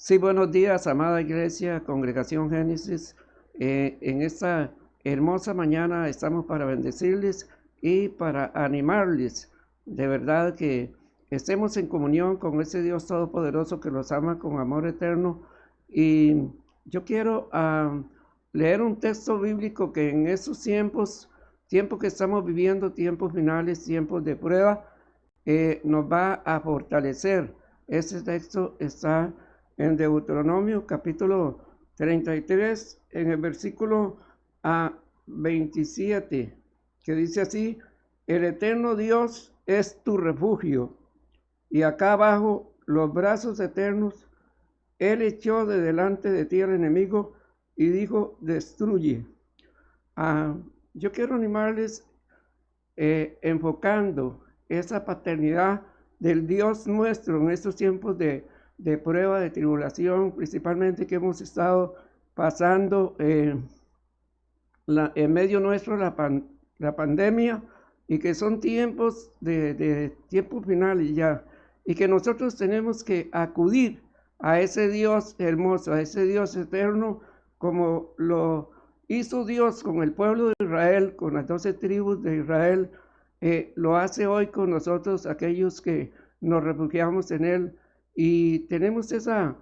Sí, buenos días, amada iglesia, congregación Génesis. En esta hermosa mañana estamos para bendecirles y para animarles. De verdad que estemos en comunión con ese Dios Todopoderoso que los ama con amor eterno. Y yo quiero leer un texto bíblico que en esos tiempos que estamos viviendo, tiempos finales, tiempos de prueba, nos va a fortalecer. Este texto está en Deuteronomio capítulo 33, en el versículo 27, que dice así: el eterno Dios es tu refugio, y acá abajo los brazos eternos. Él echó de delante de ti al enemigo y dijo: destruye. Ah, yo quiero animarles enfocando esa paternidad del Dios nuestro en estos tiempos de prueba, de tribulación, principalmente que hemos estado pasando en medio nuestro la pandemia, y que son tiempos de tiempos finales ya, y que nosotros tenemos que acudir a ese Dios hermoso, a ese Dios eterno, como lo hizo Dios con el pueblo de Israel, con las 12 tribus de Israel. Lo hace hoy con nosotros, aquellos que nos refugiamos en Él, y tenemos esa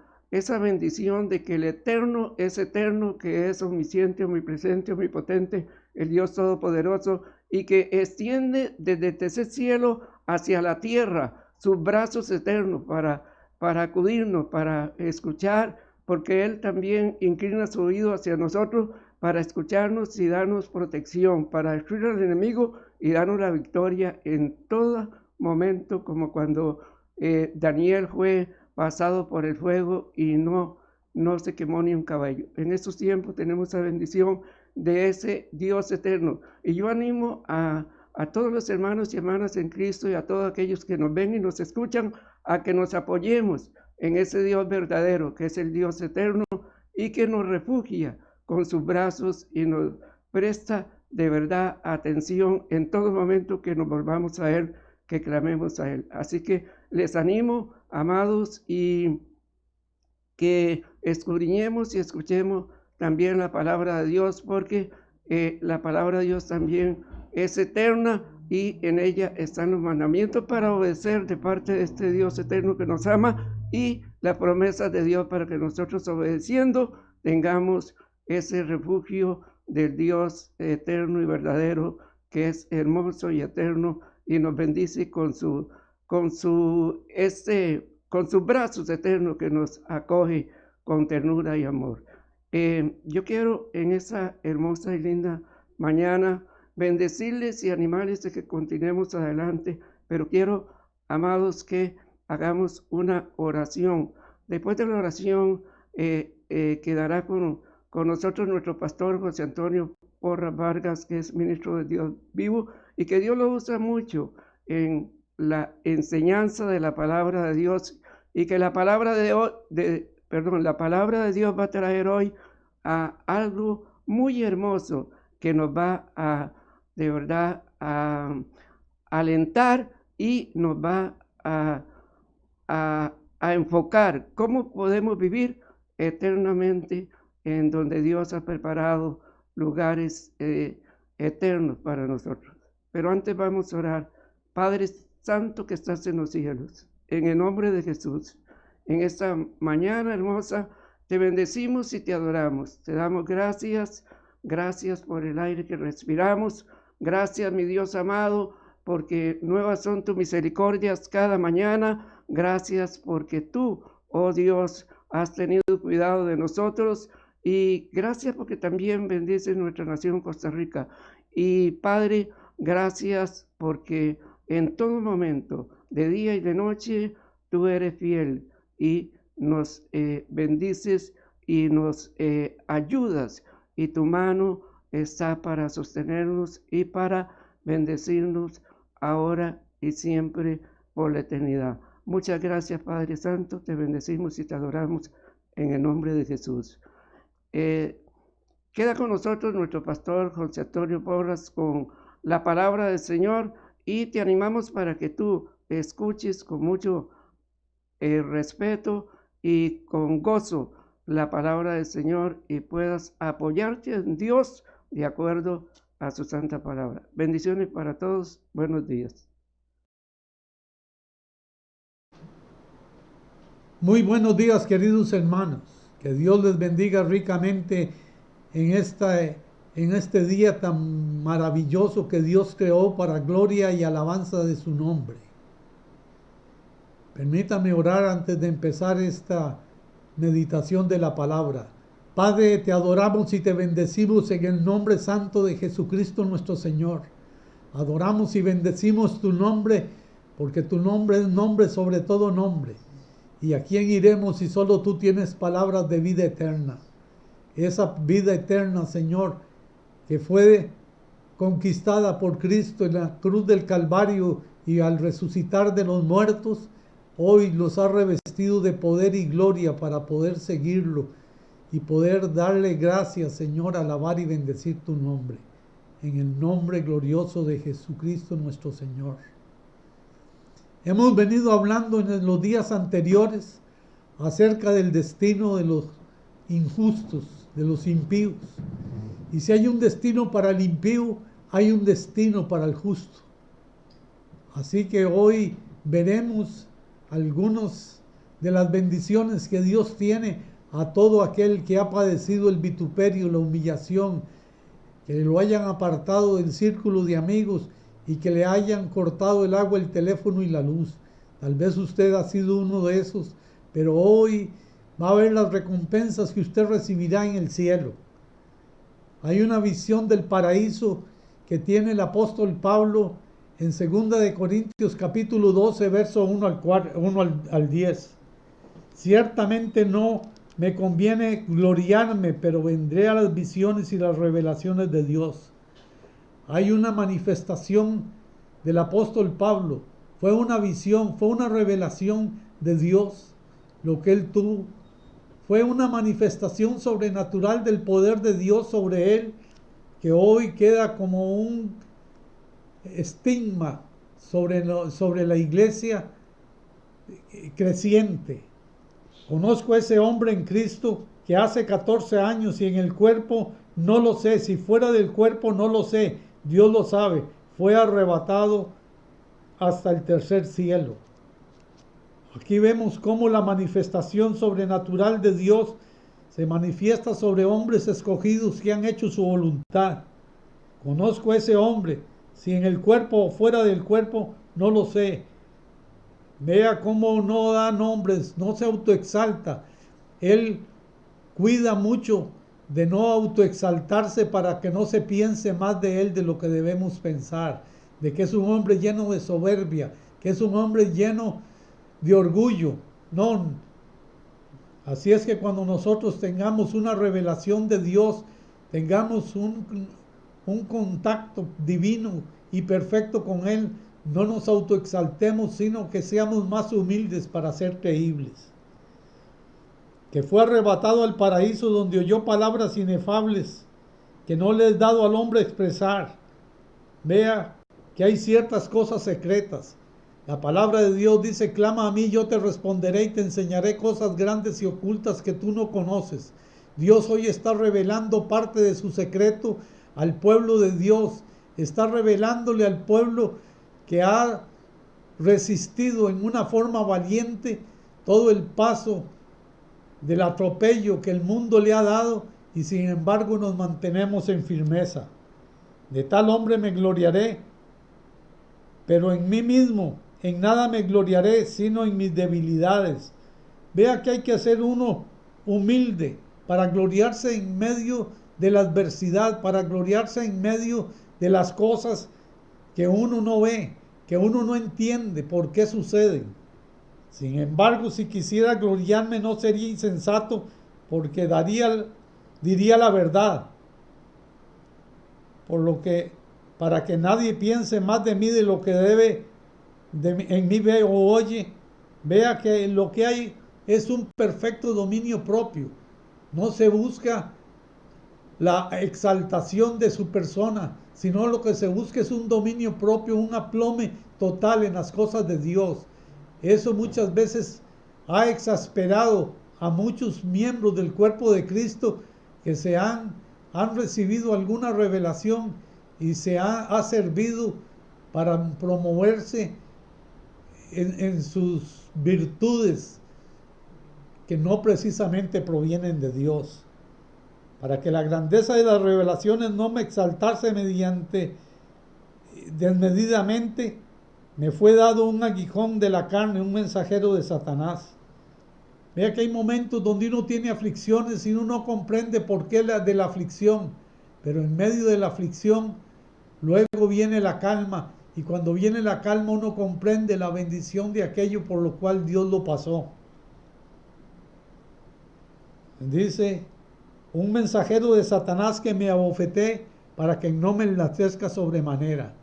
bendición de que el eterno es eterno, que es omnisciente, omnipresente, omnipotente, el Dios Todopoderoso, y que extiende desde ese cielo hacia la tierra sus brazos eternos para acudirnos, para escuchar, porque Él también inclina su oído hacia nosotros para escucharnos y darnos protección, para destruir al enemigo y darnos la victoria en todo momento, como cuando Daniel fue pasado por el fuego y no se quemó ni un cabello. En estos tiempos tenemos la bendición de ese Dios eterno. Y yo animo a todos los hermanos y hermanas en Cristo, y a todos aquellos que nos ven y nos escuchan, a que nos apoyemos en ese Dios verdadero, que es el Dios eterno, y que nos refugia con sus brazos y nos presta de verdad atención en todo momento que nos volvamos a Él, que clamemos a Él. Así que les animo, amados, y que escudriñemos y escuchemos también la palabra de Dios, porque la palabra de Dios también es eterna, y en ella están los mandamientos para obedecer de parte de este Dios eterno que nos ama, y la promesa de Dios para que nosotros, obedeciendo, tengamos ese refugio del Dios eterno y verdadero, que es hermoso y eterno, y nos bendice con sus brazos eternos, que nos acoge con ternura y amor. Yo quiero en esa hermosa y linda mañana bendecirles y animarles de que continuemos adelante, pero quiero, amados, que hagamos una oración. Después de la oración quedará con nosotros nuestro pastor José Antonio Porras Vargas, que es ministro de Dios vivo, y que Dios lo usa mucho en la enseñanza de la palabra de Dios, y que la palabra la palabra de Dios va a traer hoy a algo muy hermoso, que nos va de verdad a alentar, y nos va a enfocar cómo podemos vivir eternamente en donde Dios ha preparado lugares eternos para nosotros. Pero antes vamos a orar. Padre Santo que estás en los cielos, en el nombre de Jesús, en esta mañana hermosa, te bendecimos y te adoramos. Te damos gracias, gracias por el aire que respiramos. Gracias, mi Dios amado, porque nuevas son tus misericordias cada mañana. Gracias porque tú, oh Dios, has tenido cuidado de nosotros, y gracias porque también bendices nuestra nación Costa Rica. Y Padre, gracias porque en todo momento, de día y de noche, tú eres fiel y nos bendices y nos ayudas, y tu mano está para sostenernos y para bendecirnos ahora y siempre por la eternidad. Muchas gracias, Padre Santo, te bendecimos y te adoramos en el nombre de Jesús. Queda con nosotros nuestro pastor José Antonio Porras con la palabra del Señor, y te animamos para que tú escuches con mucho respeto y con gozo la palabra del Señor y puedas apoyarte en Dios de acuerdo a su santa palabra. Bendiciones para todos. Buenos días. Muy buenos días, queridos hermanos. Que Dios les bendiga ricamente en este día tan maravilloso que Dios creó para gloria y alabanza de su nombre. Permítame orar antes de empezar esta meditación de la palabra. Padre, te adoramos y te bendecimos en el nombre santo de Jesucristo nuestro Señor. Adoramos y bendecimos tu nombre, porque tu nombre es nombre sobre todo nombre. ¿Y a quién iremos si solo tú tienes palabras de vida eterna? Esa vida eterna, Señor, que fue conquistada por Cristo en la cruz del Calvario y al resucitar de los muertos, hoy los ha revestido de poder y gloria para poder seguirlo y poder darle gracias, Señor, alabar y bendecir tu nombre. En el nombre glorioso de Jesucristo nuestro Señor. Hemos venido hablando en los días anteriores acerca del destino de los injustos, de los impíos. Y si hay un destino para el impío, hay un destino para el justo. Así que hoy veremos algunas de las bendiciones que Dios tiene a todo aquel que ha padecido el vituperio, la humillación, que lo hayan apartado del círculo de amigos y que le hayan cortado el agua, el teléfono y la luz. Tal vez usted ha sido uno de esos, pero hoy va a ver las recompensas que usted recibirá en el cielo. Hay una visión del paraíso que tiene el apóstol Pablo en 2 de Corintios capítulo 12, verso 1 al 10. Ciertamente no me conviene gloriarme, pero vendré a las visiones y las revelaciones de Dios. Hay una manifestación del apóstol Pablo. Fue una visión, fue una revelación de Dios, lo que él tuvo. Fue una manifestación sobrenatural del poder de Dios sobre él, que hoy queda como un estigma sobre la iglesia creciente. Conozco a ese hombre en Cristo que hace 14 años y en el cuerpo no lo sé, si fuera del cuerpo no lo sé, Dios lo sabe, fue arrebatado hasta el tercer cielo. Aquí vemos cómo la manifestación sobrenatural de Dios se manifiesta sobre hombres escogidos que han hecho su voluntad. Conozco a ese hombre, si en el cuerpo o fuera del cuerpo, no lo sé. Vea cómo no da nombres, no se autoexalta. Él cuida mucho de no autoexaltarse para que no se piense más de él de lo que debemos pensar, de que es un hombre lleno de soberbia, que es un hombre lleno de orgullo. No. Así es que cuando nosotros tengamos una revelación de Dios, tengamos un contacto divino y perfecto con Él, no nos autoexaltemos, sino que seamos más humildes para ser creíbles. Que fue arrebatado al paraíso donde oyó palabras inefables que no le es dado al hombre expresar. Vea que hay ciertas cosas secretas. La palabra de Dios dice: clama a mí, yo te responderé y te enseñaré cosas grandes y ocultas que tú no conoces. Dios hoy está revelando parte de su secreto al pueblo de Dios. Está revelándole al pueblo que ha resistido en una forma valiente todo el paso del atropello que el mundo le ha dado, y sin embargo nos mantenemos en firmeza. De tal hombre me gloriaré, pero en mí mismo en nada me gloriaré, sino en mis debilidades. Vea que hay que ser uno humilde para gloriarse en medio de la adversidad, para gloriarse en medio de las cosas que uno no ve, que uno no entiende por qué suceden. Sin embargo, si quisiera gloriarme, no sería insensato, porque diría la verdad. Para que nadie piense más de mí de lo que en mí ve o oye. Vea que lo que hay es un perfecto dominio propio. No se busca la exaltación de su persona, sino lo que se busca es un dominio propio, un aplome total en las cosas de Dios. Eso muchas veces ha exasperado a muchos miembros del cuerpo de Cristo que han recibido alguna revelación y ha servido para promoverse en sus virtudes que no precisamente provienen de Dios. Para que la grandeza de las revelaciones no me exaltase desmedidamente, me fue dado un aguijón de la carne, un mensajero de Satanás. Vea que hay momentos donde uno tiene aflicciones y uno no comprende por qué de la aflicción, pero en medio de la aflicción luego viene la calma, y cuando viene la calma uno comprende la bendición de aquello por lo cual Dios lo pasó. Dice, un mensajero de Satanás que me abofeté para que no me enaltezca sobremanera.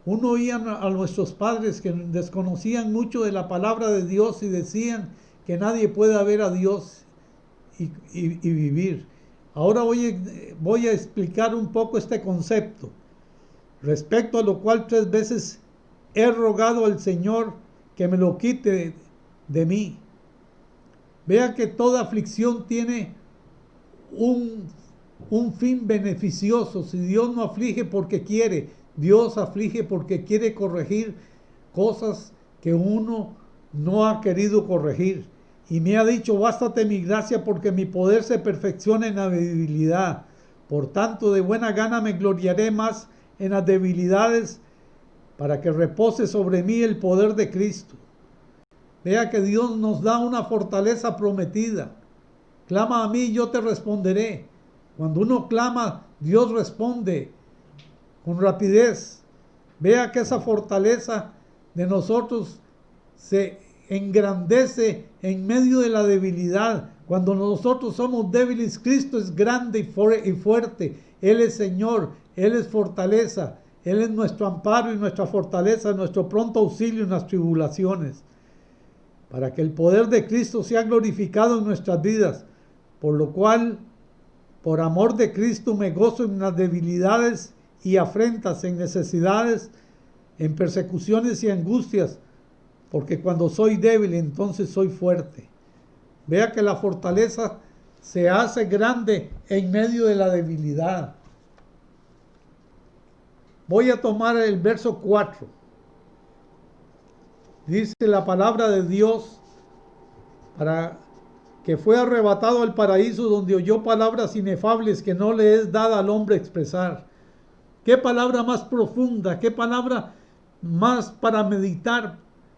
Uno oía a nuestros padres que desconocían mucho de la palabra de Dios y decían que nadie puede ver a Dios y vivir. Ahora voy a explicar un poco este concepto, respecto a lo cual 3 veces he rogado al Señor que me lo quite de mí. Vea que toda aflicción tiene un fin beneficioso. Si Dios no aflige porque quiere, Dios aflige porque quiere corregir cosas que uno no ha querido corregir. Y me ha dicho, bástate mi gracia porque mi poder se perfecciona en la debilidad. Por tanto, de buena gana me gloriaré más en las debilidades para que repose sobre mí el poder de Cristo. Vea que Dios nos da una fortaleza prometida. Clama a mí y yo te responderé. Cuando uno clama, Dios responde con rapidez. Vea que esa fortaleza de nosotros se engrandece en medio de la debilidad. Cuando nosotros somos débiles, Cristo es grande y fuerte. Él es Señor, Él es fortaleza, Él es nuestro amparo y nuestra fortaleza, nuestro pronto auxilio en las tribulaciones. Para que el poder de Cristo sea glorificado en nuestras vidas, por lo cual, por amor de Cristo, me gozo en las debilidades y afrentas, en necesidades, en persecuciones y angustias, porque cuando soy débil, entonces soy fuerte. Vea que la fortaleza se hace grande en medio de la debilidad. Voy a tomar el verso 4. Dice la palabra de Dios, para que fue arrebatado al paraíso donde oyó palabras inefables que no le es dada al hombre expresar. Qué palabra más profunda, qué palabra más para meditar,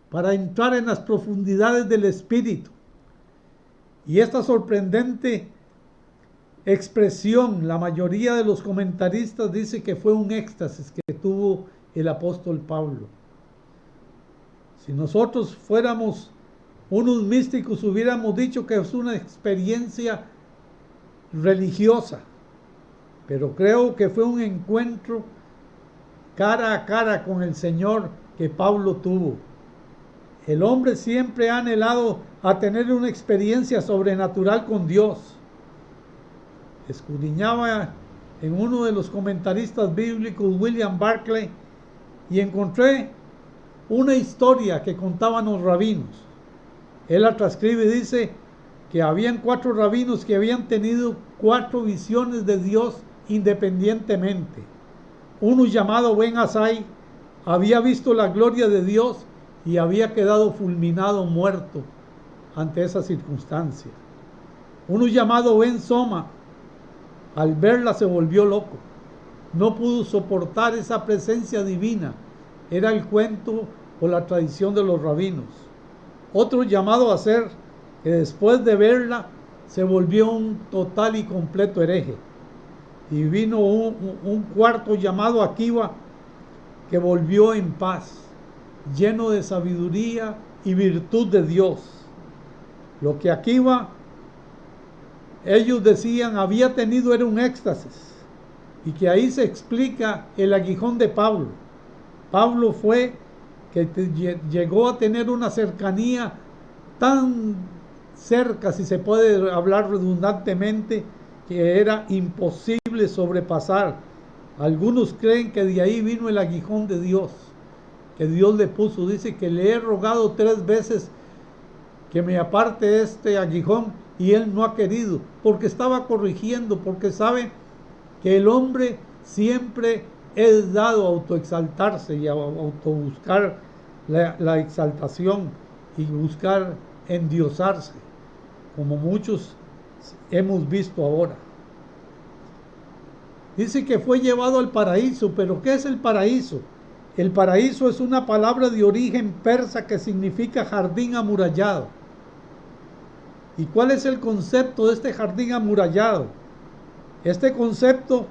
para entrar en las profundidades del Espíritu. Y esta sorprendente expresión, la mayoría de los comentaristas dice que fue un éxtasis que tuvo el apóstol Pablo. Si nosotros fuéramos unos místicos, hubiéramos dicho que es una experiencia religiosa, pero creo que fue un encuentro cara a cara con el Señor que Pablo tuvo. El hombre siempre ha anhelado a tener una experiencia sobrenatural con Dios. Escudriñaba en uno de los comentaristas bíblicos, William Barclay, y encontré una historia que contaban los rabinos. Él la transcribe y dice que habían 4 rabinos que habían tenido 4 visiones de Dios independientemente. Uno llamado Ben Asai había visto la gloria de Dios y había quedado fulminado, muerto ante esa circunstancia. Uno llamado Ben Soma, al verla se volvió loco. No pudo soportar esa presencia divina. Era el cuento o la tradición de los rabinos. Otro llamado Aser, que después de verla se volvió un total y completo hereje. Y vino un cuarto llamado Akiva, que volvió en paz, lleno de sabiduría y virtud de Dios. Lo que Akiva, ellos decían, había tenido era un éxtasis, y que ahí se explica el aguijón de Pablo. Pablo fue que llegó a tener una cercanía tan cerca, si se puede hablar redundantemente, que era imposible sobrepasar. Algunos creen que de ahí vino el aguijón de Dios, que Dios le puso. Dice que le he rogado 3 veces que me aparte este aguijón, y él no ha querido, porque estaba corrigiendo, porque sabe que el hombre siempre es dado a autoexaltarse y a autobuscar la exaltación y buscar endiosarse, como muchos hemos visto ahora. Dice que fue llevado al paraíso, pero ¿qué es el paraíso? El paraíso es una palabra de origen persa que significa jardín amurallado. ¿Y cuál es el concepto de este jardín amurallado? Este concepto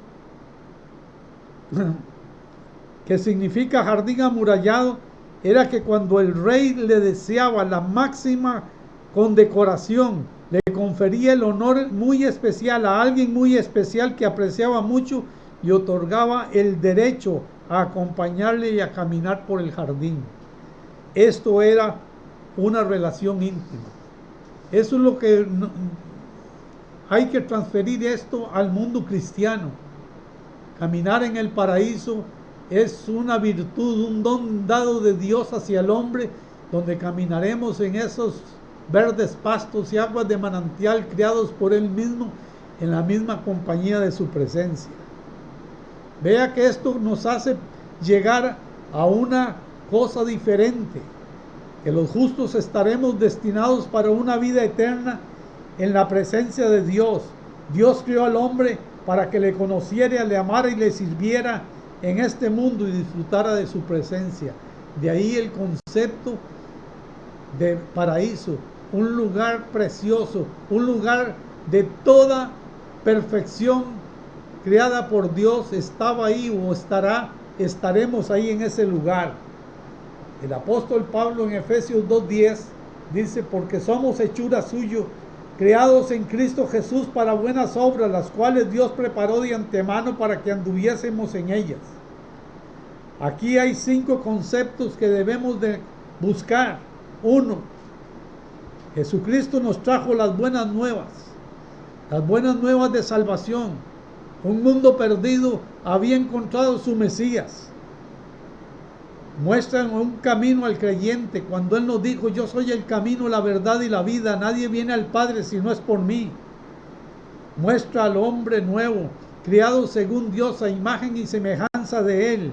que significa jardín amurallado era que cuando el rey le deseaba la máxima condecoración, le confería el honor muy especial a alguien muy especial que apreciaba mucho y otorgaba el derecho a acompañarle y a caminar por el jardín. Esto era una relación íntima. Eso es lo que hay que transferir esto al mundo cristiano. Caminar en el paraíso es una virtud, un don dado de Dios hacia el hombre, donde caminaremos en esos verdes pastos y aguas de manantial criados por Él mismo, en la misma compañía de su presencia. Vea que esto nos hace llegar a una cosa diferente, que los justos estaremos destinados para una vida eterna en la presencia de Dios. Dios creó al hombre para que le conociera, le amara y le sirviera en este mundo y disfrutara de su presencia. De ahí el concepto de paraíso, un lugar precioso, un lugar de toda perfección creada por Dios. Estaba ahí o estaremos ahí en ese lugar. El apóstol Pablo en Efesios 2:10 dice, porque somos hechura suya, creados en Cristo Jesús para buenas obras, las cuales Dios preparó de antemano para que anduviésemos en ellas. Aquí hay 5 conceptos que debemos de buscar. 1. Jesucristo nos trajo las buenas nuevas de salvación. Un mundo perdido había encontrado su Mesías. Muestran un camino al creyente cuando Él nos dijo, yo soy el camino, la verdad y la vida, nadie viene al Padre si no es por mí. Muestra al hombre nuevo, criado según Dios a imagen y semejanza de Él.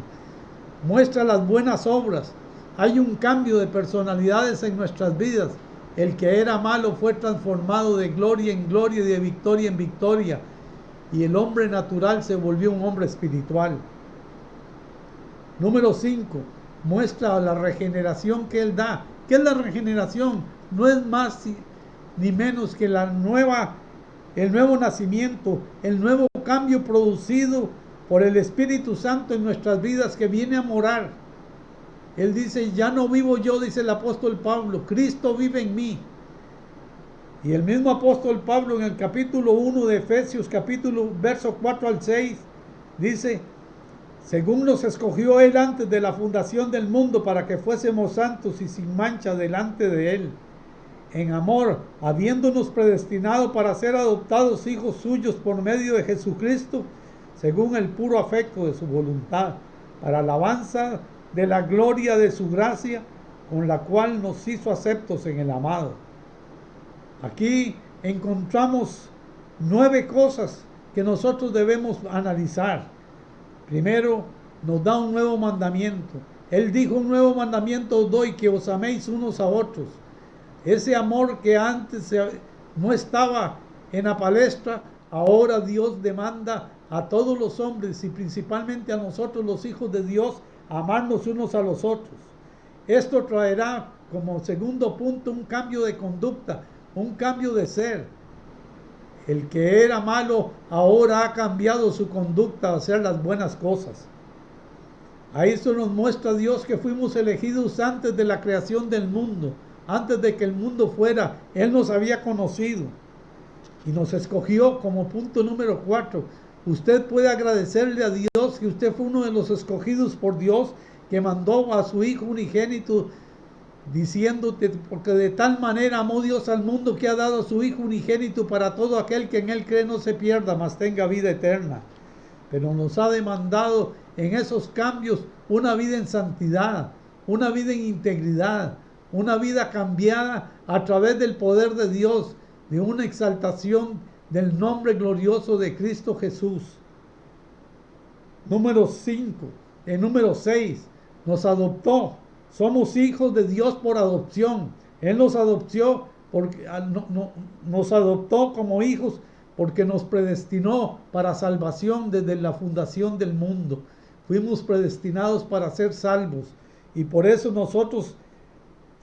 Muestra las buenas obras. Hay un cambio de personalidades en nuestras vidas. El que era malo fue transformado de gloria en gloria y de victoria en victoria. Y el hombre natural se volvió un hombre espiritual. Número 5. Muestra la regeneración que Él da. ¿Qué es la regeneración? No es más ni menos que el nuevo nacimiento, el nuevo cambio producido por el Espíritu Santo en nuestras vidas que viene a morar. Él dice, ya no vivo yo, dice el apóstol Pablo, Cristo vive en mí. Y el mismo apóstol Pablo en el capítulo 1 de Efesios, verso 4 al 6, dice, según nos escogió Él antes de la fundación del mundo para que fuésemos santos y sin mancha delante de Él, en amor, habiéndonos predestinado para ser adoptados hijos suyos por medio de Jesucristo, según el puro afecto de su voluntad, para alabanza de la gloria de su gracia, con la cual nos hizo aceptos en el amado. Aquí encontramos 9 cosas que nosotros debemos analizar. Primero, nos da un nuevo mandamiento. Él dijo, un nuevo mandamiento os doy, que os améis unos a otros. Ese amor que antes no estaba en la palestra, ahora Dios demanda a todos los hombres y principalmente a nosotros los hijos de Dios, amarnos unos a los otros. Esto traerá como segundo punto un cambio de conducta, un cambio de ser. El que era malo ahora ha cambiado su conducta a hacer las buenas cosas. A esto nos muestra Dios que fuimos elegidos antes de la creación del mundo. Antes de que el mundo fuera, Él nos había conocido y nos escogió como punto número 4. Usted puede agradecerle a Dios que usted fue uno de los escogidos por Dios, que mandó a su Hijo unigénito, diciéndote, porque de tal manera amó Dios al mundo que ha dado a su Hijo unigénito para todo aquel que en Él cree no se pierda, mas tenga vida eterna. Pero nos ha demandado en esos cambios una vida en santidad, una vida en integridad, una vida cambiada a través del poder de Dios, de una exaltación del nombre glorioso de Cristo Jesús. Número 5. Número 6. Nos adoptó. Somos hijos de Dios por adopción. Él nos adoptó porque nos adoptó como hijos porque nos predestinó para salvación desde la fundación del mundo. Fuimos predestinados para ser salvos y por eso nosotros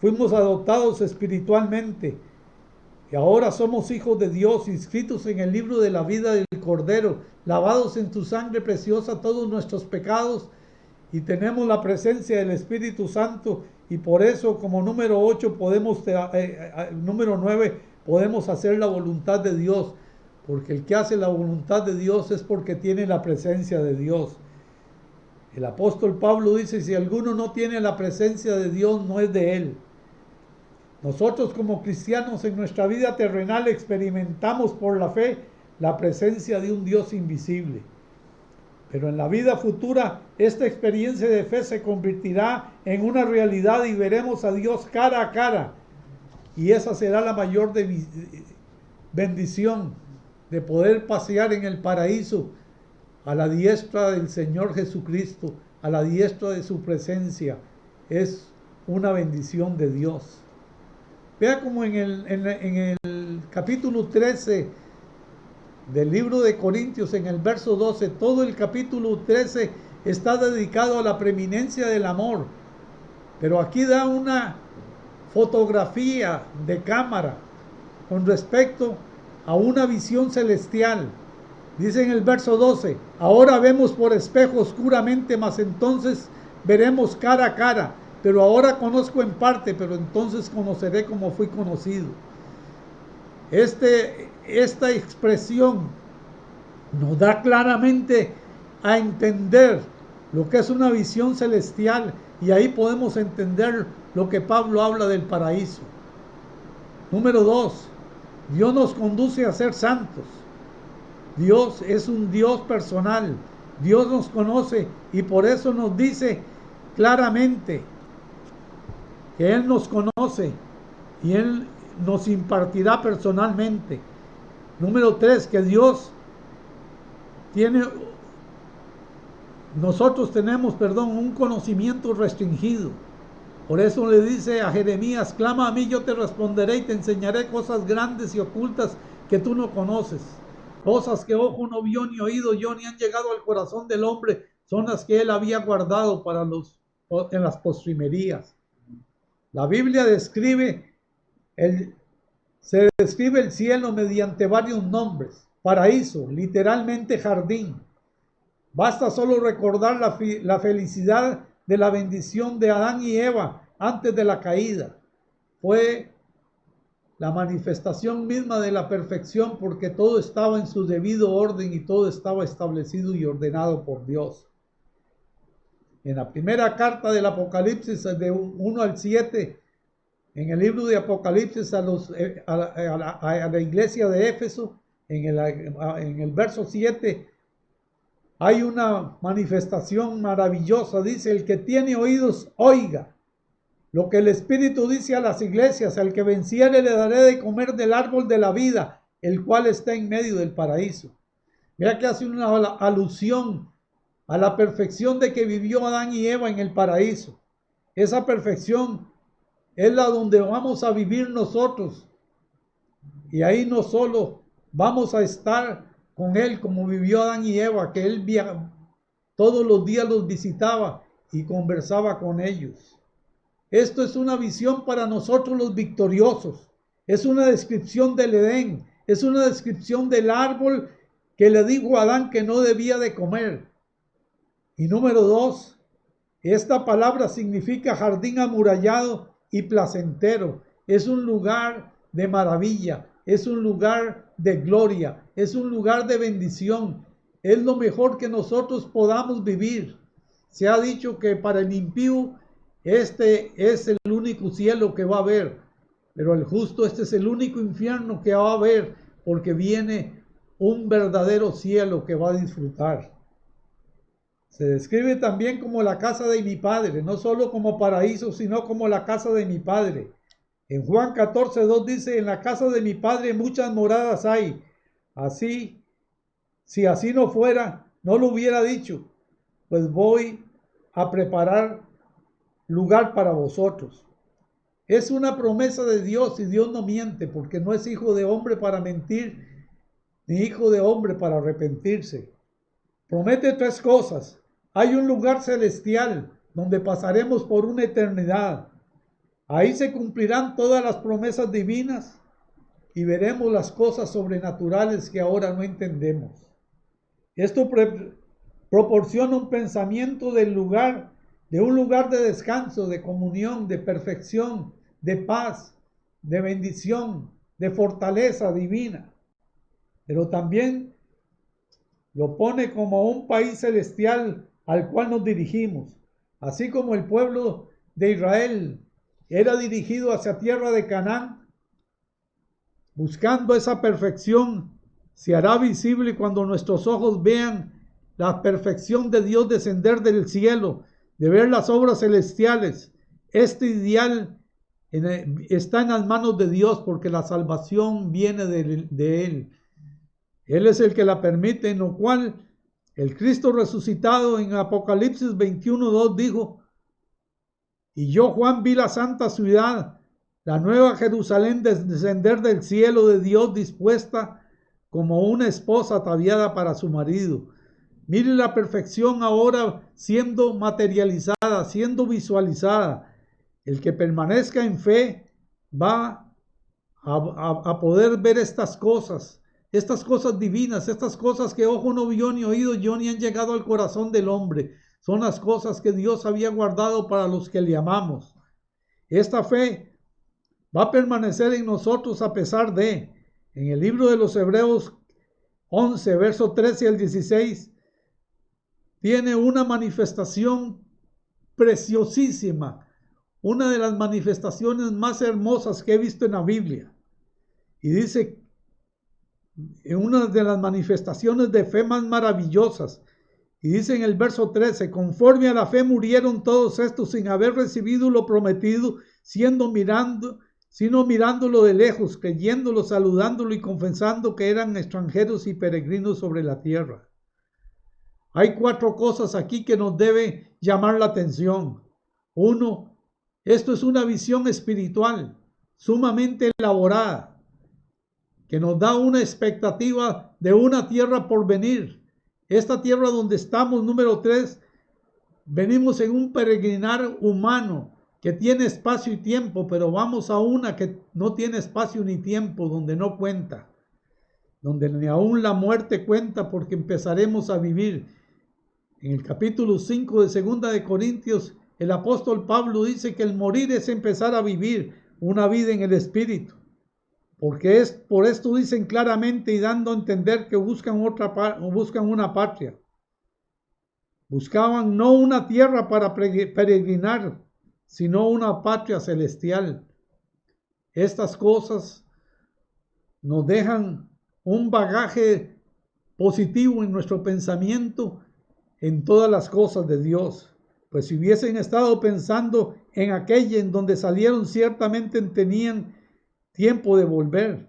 fuimos adoptados espiritualmente. Y ahora somos hijos de Dios, inscritos en el libro de la vida del Cordero, lavados en su sangre preciosa todos nuestros pecados, y tenemos la presencia del Espíritu Santo, y por eso como número 8 número 9 podemos hacer la voluntad de Dios, porque el que hace la voluntad de Dios es porque tiene la presencia de Dios. El apóstol Pablo dice, si alguno no tiene la presencia de Dios, no es de él. Nosotros como cristianos en nuestra vida terrenal experimentamos por la fe la presencia de un Dios invisible. Pero en la vida futura esta experiencia de fe se convertirá en una realidad y veremos a Dios cara a cara. Y esa será la mayor bendición de poder pasear en el paraíso a la diestra del Señor Jesucristo, a la diestra de su presencia. Es una bendición de Dios. Vea como en el capítulo 13 del libro de Corintios, en el verso 12, todo el capítulo 13 está dedicado a la preeminencia del amor. Pero aquí da una fotografía de cámara con respecto a una visión celestial. Dice en el verso 12, ahora vemos por espejo oscuramente, mas entonces veremos cara a cara. Pero ahora conozco en parte, pero entonces conoceré como fui conocido. Esta expresión nos da claramente a entender lo que es una visión celestial, y ahí podemos entender lo que Pablo habla del paraíso. Número 2, Dios nos conduce a ser santos. Dios es un Dios personal. Dios nos conoce y por eso nos dice claramente que Él nos conoce y Él nos impartirá personalmente. Número 3, que nosotros tenemos un conocimiento restringido. Por eso le dice a Jeremías, clama a mí, yo te responderé y te enseñaré cosas grandes y ocultas que tú no conoces. Cosas que ojo no vio ni oído yo ni han llegado al corazón del hombre, son las que Él había guardado en las postrimerías. La Biblia se describe el cielo mediante varios nombres. Paraíso, literalmente jardín. Basta solo recordar la felicidad de la bendición de Adán y Eva antes de la caída. Fue la manifestación misma de la perfección porque todo estaba en su debido orden y todo estaba establecido y ordenado por Dios. En la primera carta del Apocalipsis, de 1 al 7, en el libro de Apocalipsis a la iglesia de Éfeso, en el verso 7, hay una manifestación maravillosa. Dice, el que tiene oídos, oiga lo que el Espíritu dice a las iglesias. Al que venciere le daré de comer del árbol de la vida, el cual está en medio del paraíso. Vea que hace una alusión a la perfección de que vivió Adán y Eva en el paraíso. Esa perfección es la donde vamos a vivir nosotros. Y ahí no solo vamos a estar con Él como vivió Adán y Eva, que Él todos los días los visitaba y conversaba con ellos. Esto es una visión para nosotros los victoriosos. Es una descripción del Edén. Es una descripción del árbol que le dijo a Adán que no debía de comer. Y número 2, esta palabra significa jardín amurallado y placentero. Es un lugar de maravilla, es un lugar de gloria, es un lugar de bendición. Es lo mejor que nosotros podamos vivir. Se ha dicho que para el impío este es el único cielo que va a haber, pero el justo este es el único infierno que va a haber, porque viene un verdadero cielo que va a disfrutar. Se describe también como la casa de mi Padre, no solo como paraíso, sino como la casa de mi Padre. En Juan 14:2 dice, en la casa de mi Padre muchas moradas hay. Así, si así no fuera, no lo hubiera dicho, pues voy a preparar lugar para vosotros. Es una promesa de Dios y Dios no miente, porque no es hijo de hombre para mentir, ni hijo de hombre para arrepentirse. Promete 3 cosas. Hay un lugar celestial donde pasaremos por una eternidad. Ahí se cumplirán todas las promesas divinas y veremos las cosas sobrenaturales que ahora no entendemos. Esto proporciona un pensamiento del lugar, de un lugar de descanso, de comunión, de perfección, de paz, de bendición, de fortaleza divina. Pero también lo pone como un país celestial al cual nos dirigimos, así como el pueblo de Israel era dirigido hacia tierra de Canaán, buscando esa perfección. Se hará visible cuando nuestros ojos vean la perfección de Dios descender del cielo, de ver las obras celestiales. Este ideal está en las manos de Dios, porque la salvación viene de Él. Él es el que la permite, en lo cual el Cristo resucitado en Apocalipsis 21:2 dijo, y yo, Juan, vi la santa ciudad, la nueva Jerusalén, descender del cielo de Dios, dispuesta como una esposa ataviada para su marido. Mire la perfección ahora siendo materializada, siendo visualizada. El que permanezca en fe va a poder ver estas cosas divinas, estas cosas que ojo no vio ni oído yo ni han llegado al corazón del hombre. Son las cosas que Dios había guardado para los que le amamos. Esta fe va a permanecer en nosotros a pesar de, en el libro de los Hebreos 11, verso 13 al 16, tiene una manifestación preciosísima, una de las manifestaciones más hermosas que he visto en la Biblia. Y dice, en una de las manifestaciones de fe más maravillosas, y dice en el verso 13, conforme a la fe murieron todos estos sin haber recibido lo prometido, sino mirándolo de lejos, creyéndolo, saludándolo y confesando que eran extranjeros y peregrinos sobre la tierra. Hay 4 cosas aquí que nos debe llamar la atención. 1, esto es una visión espiritual sumamente elaborada, que nos da una expectativa de una tierra por venir. Esta tierra donde estamos, número 3, venimos en un peregrinar humano que tiene espacio y tiempo, pero vamos a una que no tiene espacio ni tiempo, donde no cuenta, donde ni aún la muerte cuenta, porque empezaremos a vivir. En el capítulo 5 de 2 de Corintios, el apóstol Pablo dice que el morir es empezar a vivir una vida en el Espíritu. Porque por esto dicen claramente y dando a entender que buscan una patria. Buscaban no una tierra para peregrinar, sino una patria celestial. Estas cosas nos dejan un bagaje positivo en nuestro pensamiento en todas las cosas de Dios. Pues si hubiesen estado pensando en aquella en donde salieron, ciertamente tenían tiempo de volver.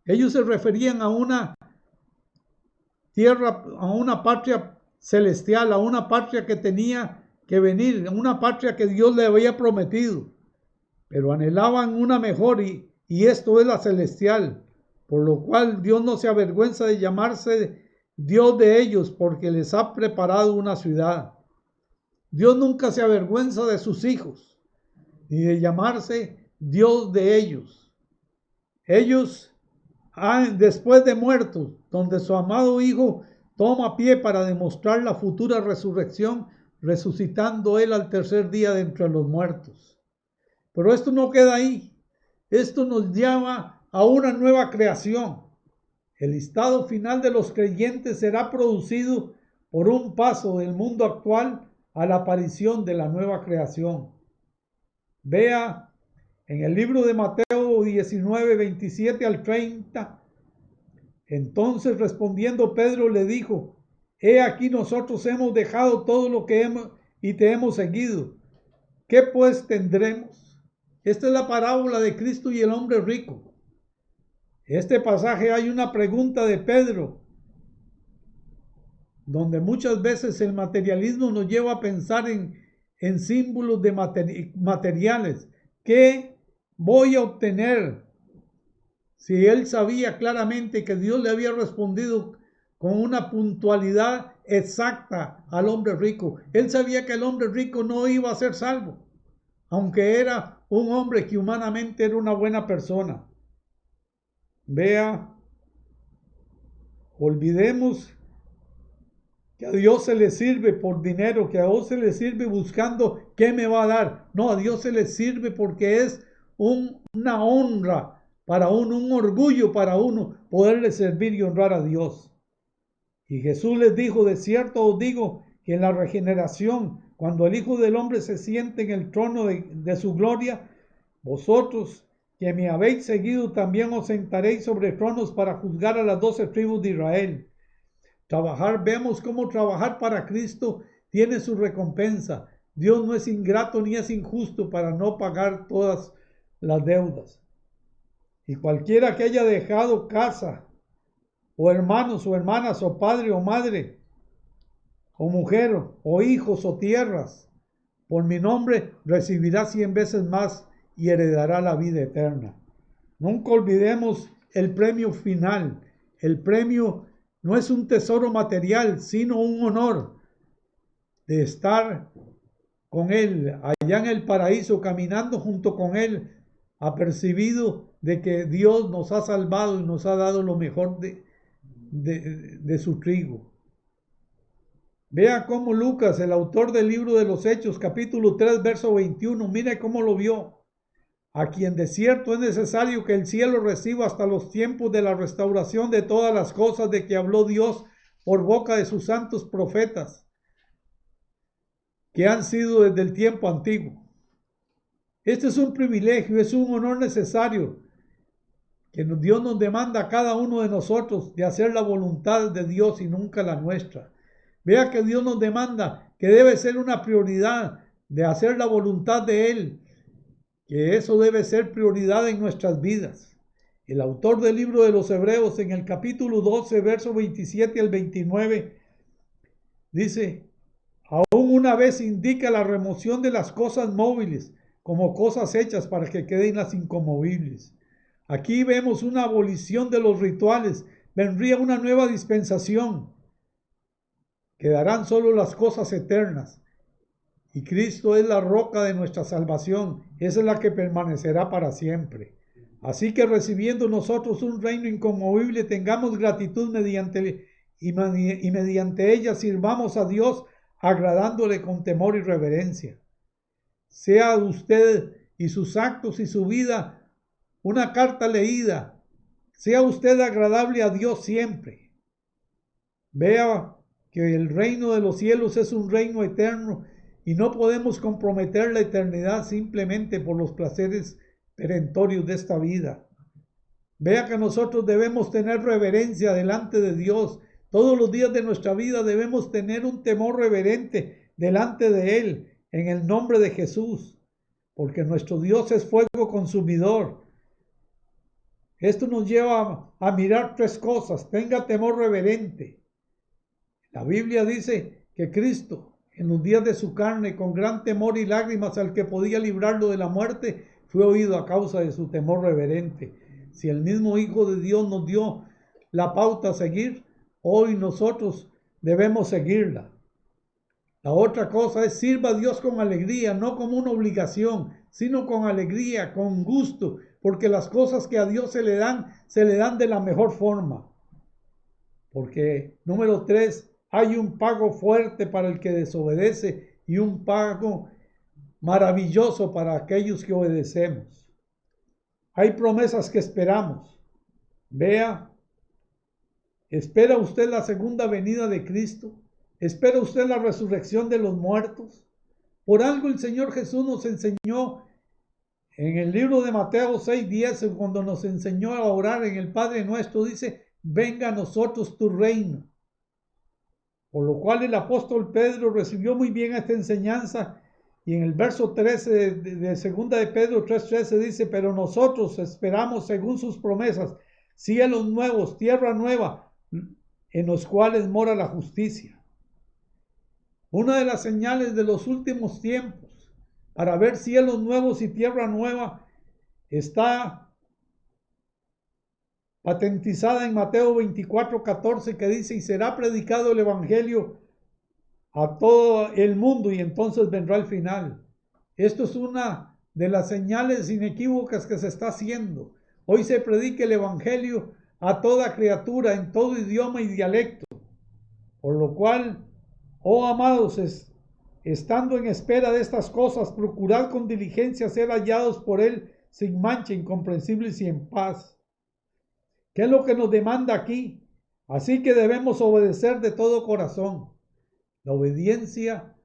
Ellos se referían a una tierra, a una patria celestial, a una patria que tenía que venir, a una patria que Dios le había prometido, pero anhelaban una mejor y esto es la celestial, por lo cual Dios no se avergüenza de llamarse Dios de ellos, porque les ha preparado una ciudad. Dios nunca se avergüenza de sus hijos, ni de llamarse Dios de ellos. Ellos, después de muertos, donde su amado Hijo toma pie para demostrar la futura resurrección, resucitando Él al tercer día de entre los muertos. Pero esto no queda ahí. Esto nos llama a una nueva creación. El estado final de los creyentes será producido por un paso del mundo actual a la aparición de la nueva creación. Vea en el libro de Mateo 19, 27 al 30. Entonces respondiendo Pedro le dijo, he aquí nosotros hemos dejado todo lo que y te hemos seguido. ¿Qué pues tendremos? Esta es la parábola de Cristo y el hombre rico. Este pasaje hay una pregunta de Pedro, donde muchas veces el materialismo nos lleva a pensar en símbolos de materiales. ¿Qué voy a obtener? Si él sabía claramente que Dios le había respondido con una puntualidad exacta al hombre rico. Él sabía que el hombre rico no iba a ser salvo, aunque era un hombre que humanamente era una buena persona. Vea, olvidemos que a Dios se le sirve por dinero, que a Dios se le sirve buscando qué me va a dar. No, a Dios se le sirve porque es una honra para uno, un orgullo para uno poderle servir y honrar a Dios. Y Jesús les dijo, de cierto os digo que en la regeneración, cuando el Hijo del Hombre se siente en el trono de su gloria, vosotros que me habéis seguido también os sentaréis sobre tronos para juzgar a las 12 tribus de Israel. Vemos cómo trabajar para Cristo tiene su recompensa. Dios no es ingrato ni es injusto para no pagar todas las deudas. Y cualquiera que haya dejado casa, o hermanos o hermanas, o padre o madre, o mujer, o hijos o tierras, por mi nombre recibirá 100 veces más y heredará la vida eterna. Nunca olvidemos el premio final. El premio no es un tesoro material, sino un honor de estar con Él allá en el paraíso, caminando junto con Él, apercibido de que Dios nos ha salvado y nos ha dado lo mejor de su trigo. Vea cómo Lucas, el autor del libro de los Hechos, capítulo 3, verso 21, mire cómo lo vio. A quien de cierto es necesario que el cielo reciba hasta los tiempos de la restauración de todas las cosas de que habló Dios por boca de sus santos profetas, que han sido desde el tiempo antiguo. Este es un privilegio, es un honor necesario que Dios nos demanda a cada uno de nosotros de hacer la voluntad de Dios y nunca la nuestra. Vea que Dios nos demanda que debe ser una prioridad de hacer la voluntad de Él, que eso debe ser prioridad en nuestras vidas. El autor del libro de los Hebreos en el capítulo 12, verso 27 al 29, dice, aún una vez indica la remoción de las cosas móviles como cosas hechas para que queden las inconmovibles. Aquí vemos una abolición de los rituales, vendría una nueva dispensación. Quedarán solo las cosas eternas. Y Cristo es la roca de nuestra salvación, esa es la que permanecerá para siempre. Así que recibiendo nosotros un reino inconmovible, tengamos gratitud mediante ella sirvamos a Dios agradándole con temor y reverencia. Sea usted y sus actos y su vida una carta leída, sea usted agradable a Dios siempre. Vea que el reino de los cielos es un reino eterno y no podemos comprometer la eternidad simplemente por los placeres perentorios de esta vida. Vea que nosotros debemos tener reverencia delante de Dios. Todos los días de nuestra vida debemos tener un temor reverente delante de Él, en el nombre de Jesús, porque nuestro Dios es fuego consumidor. Esto nos lleva a mirar 3 cosas. Tenga temor reverente. La Biblia dice que Cristo, en los días de su carne, con gran temor y lágrimas al que podía librarlo de la muerte, fue oído a causa de su temor reverente. Si el mismo Hijo de Dios nos dio la pauta a seguir, hoy nosotros debemos seguirla. La otra cosa es sirva a Dios con alegría, no como una obligación, sino con alegría, con gusto, porque las cosas que a Dios se le dan de la mejor forma. Porque, número 3, hay un pago fuerte para el que desobedece y un pago maravilloso para aquellos que obedecemos. Hay promesas que esperamos. Vea, ¿espera usted la segunda venida de Cristo? ¿Espera usted la resurrección de los muertos? Por algo el Señor Jesús nos enseñó en el libro de Mateo 6:10, cuando nos enseñó a orar en el Padre Nuestro, dice, venga a nosotros tu reino. Por lo cual el apóstol Pedro recibió muy bien esta enseñanza Y en el verso 13 de 2 de Pedro 3:13 dice, pero nosotros esperamos según sus promesas, cielos nuevos, tierra nueva, en los cuales mora la justicia. Una de las señales de los últimos tiempos para ver cielos nuevos y tierra nueva está patentizada en Mateo 24:14, que dice, y será predicado el evangelio a todo el mundo y entonces vendrá el final. Esto es una de las señales inequívocas que se está haciendo. Hoy se predica el evangelio a toda criatura en todo idioma y dialecto. Por lo cual, oh amados, estando en espera de estas cosas, procurad con diligencia ser hallados por él sin mancha, incomprensibles y en paz. ¿Qué es lo que nos demanda aquí? Así que debemos obedecer de todo corazón. La obediencia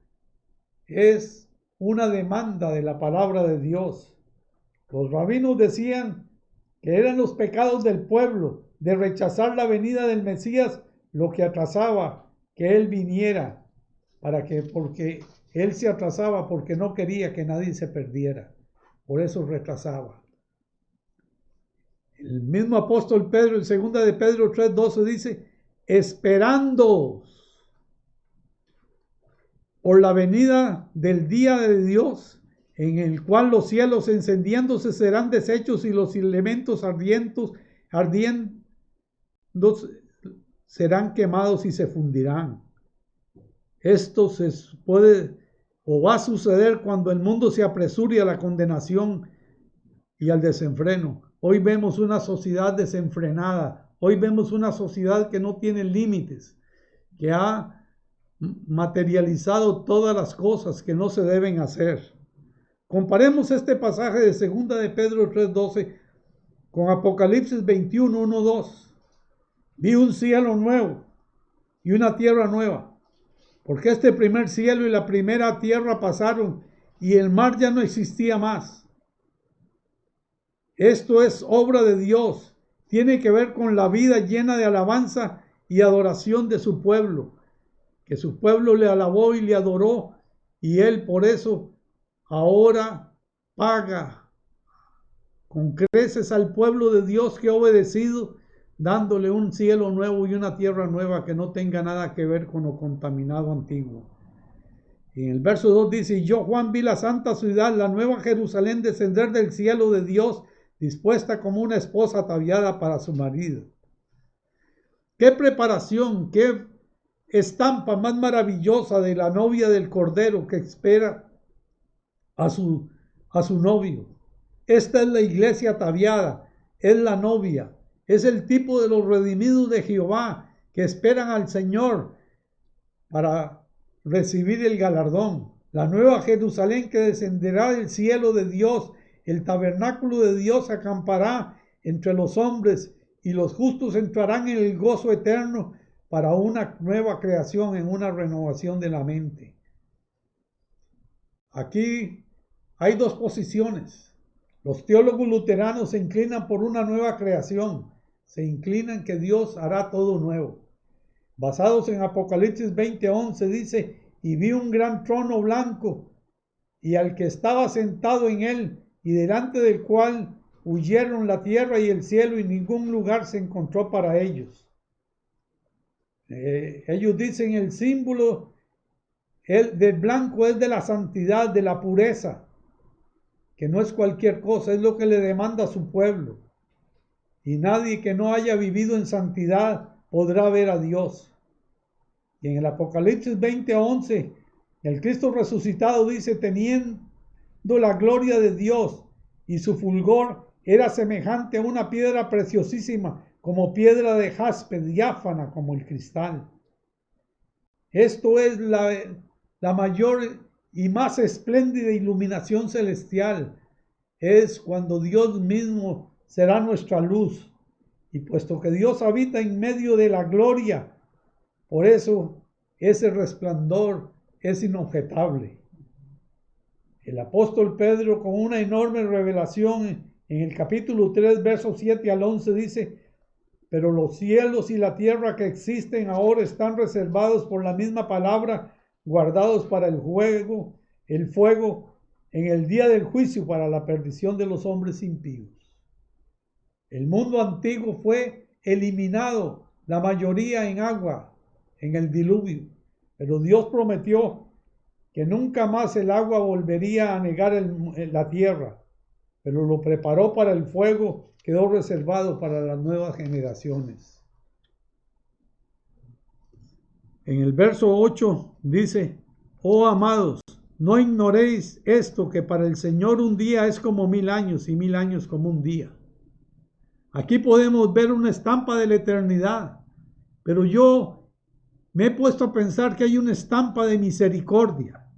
es una demanda de la palabra de Dios. Los rabinos decían que eran los pecados del pueblo de rechazar la venida del Mesías lo que atrasaba que él viniera, porque él se atrasaba porque no quería que nadie se perdiera. Por eso retrasaba. El mismo apóstol Pedro, en 2 de Pedro 3:12 dice, esperando por la venida del día de Dios, en el cual los cielos encendiéndose serán deshechos y los elementos ardiendo serán quemados y se fundirán. Esto se puede o va a suceder cuando el mundo se apresure a la condenación y al desenfreno. Hoy vemos una sociedad desenfrenada. Hoy vemos una sociedad que no tiene límites, que ha materializado todas las cosas que no se deben hacer. Comparemos este pasaje de 2 de Pedro 3:12 con Apocalipsis 21:1-2. Vi un cielo nuevo y una tierra nueva, porque este primer cielo y la primera tierra pasaron y el mar ya no existía más. Esto es obra de Dios. Tiene que ver con la vida llena de alabanza y adoración de su pueblo. Que su pueblo le alabó y le adoró. Y él por eso ahora paga con creces al pueblo de Dios que ha obedecido, dándole un cielo nuevo y una tierra nueva que no tenga nada que ver con lo contaminado antiguo. Y en el verso 2 dice, y yo Juan vi la santa ciudad, la nueva Jerusalén, descender del cielo de Dios, dispuesta como una esposa ataviada para su marido. Qué preparación, qué estampa más maravillosa de la novia del Cordero que espera a su novio. Esta es la iglesia ataviada, es la novia, es el tipo de los redimidos de Jehová que esperan al Señor para recibir el galardón. La nueva Jerusalén que descenderá del cielo de Dios. El tabernáculo de Dios acampará entre los hombres y los justos entrarán en el gozo eterno para una nueva creación, en una renovación de la mente. Aquí hay dos posiciones. Los teólogos luteranos se inclinan por una nueva creación. Se inclinan que Dios hará todo nuevo. Basados en Apocalipsis 20:11 dice, y vi un gran trono blanco y al que estaba sentado en él, y delante del cual huyeron la tierra y el cielo, y ningún lugar se encontró para ellos. Ellos dicen el símbolo del blanco es de la santidad, de la pureza, que no es cualquier cosa, es lo que le demanda a su pueblo. Y nadie que no haya vivido en santidad podrá ver a Dios. Y en el Apocalipsis 20:11, el Cristo resucitado dice, teniendo la gloria de Dios, y su fulgor era semejante a una piedra preciosísima, como piedra de jaspe, diáfana como el cristal. Esto es la mayor y más espléndida iluminación celestial. Es cuando Dios mismo será nuestra luz. Y puesto que Dios habita en medio de la gloria, por eso ese resplandor es inobjetable. El apóstol Pedro, con una enorme revelación, en el capítulo 3, versos 7 al 11, dice, pero los cielos y la tierra que existen ahora están reservados por la misma palabra, guardados para el fuego el fuego en el día del juicio para la perdición de los hombres impíos. El mundo antiguo fue eliminado, la mayoría en agua, en el diluvio, pero Dios prometió que nunca más el agua volvería a anegar la tierra, pero lo preparó para el fuego, quedó reservado para las nuevas generaciones. En el verso 8 dice: oh amados, no ignoréis esto, que para el Señor un día es como 1000 años y 1000 años como un día. Aquí podemos ver una estampa de la eternidad, pero yo me he puesto a pensar que hay una estampa de misericordia,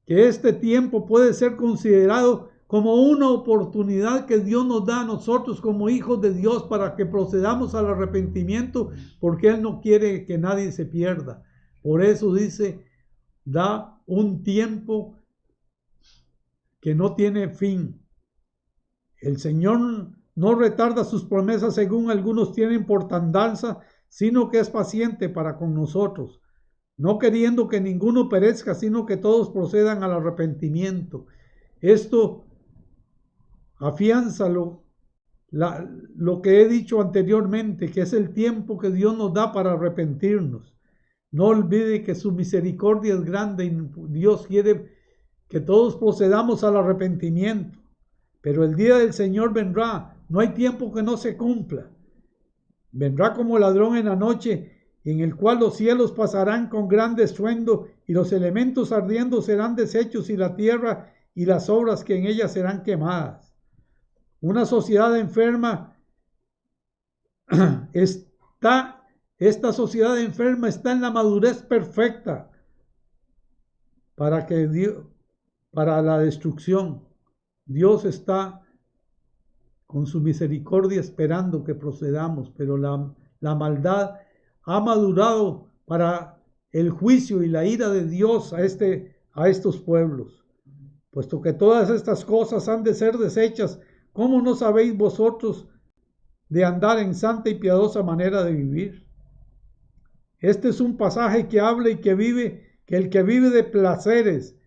que este tiempo puede ser considerado como una oportunidad que Dios nos da a nosotros como hijos de Dios para que procedamos al arrepentimiento, porque Él no quiere que nadie se pierda. Por eso dice, da un tiempo que no tiene fin. El Señor no retarda sus promesas según algunos tienen por tardanza, sino que es paciente para con nosotros, no queriendo que ninguno perezca, sino que todos procedan al arrepentimiento. Esto afianza lo que he dicho anteriormente, que es el tiempo que Dios nos da para arrepentirnos. No olvide que su misericordia es grande y Dios quiere que todos procedamos al arrepentimiento. Pero el día del Señor vendrá, no hay tiempo que no se cumpla. Vendrá como ladrón en la noche, en el cual los cielos pasarán con gran estruendo, y los elementos ardiendo serán deshechos, y la tierra y las obras que en ella serán quemadas. Una sociedad enferma esta sociedad enferma está en la madurez perfecta para la destrucción. Dios está con su misericordia esperando que procedamos, pero la maldad ha madurado para el juicio y la ira de Dios a estos pueblos. Puesto que todas estas cosas han de ser deshechas, ¿cómo no sabéis vosotros de andar en santa y piadosa manera de vivir? Este es un pasaje que habla y que el que vive de placeres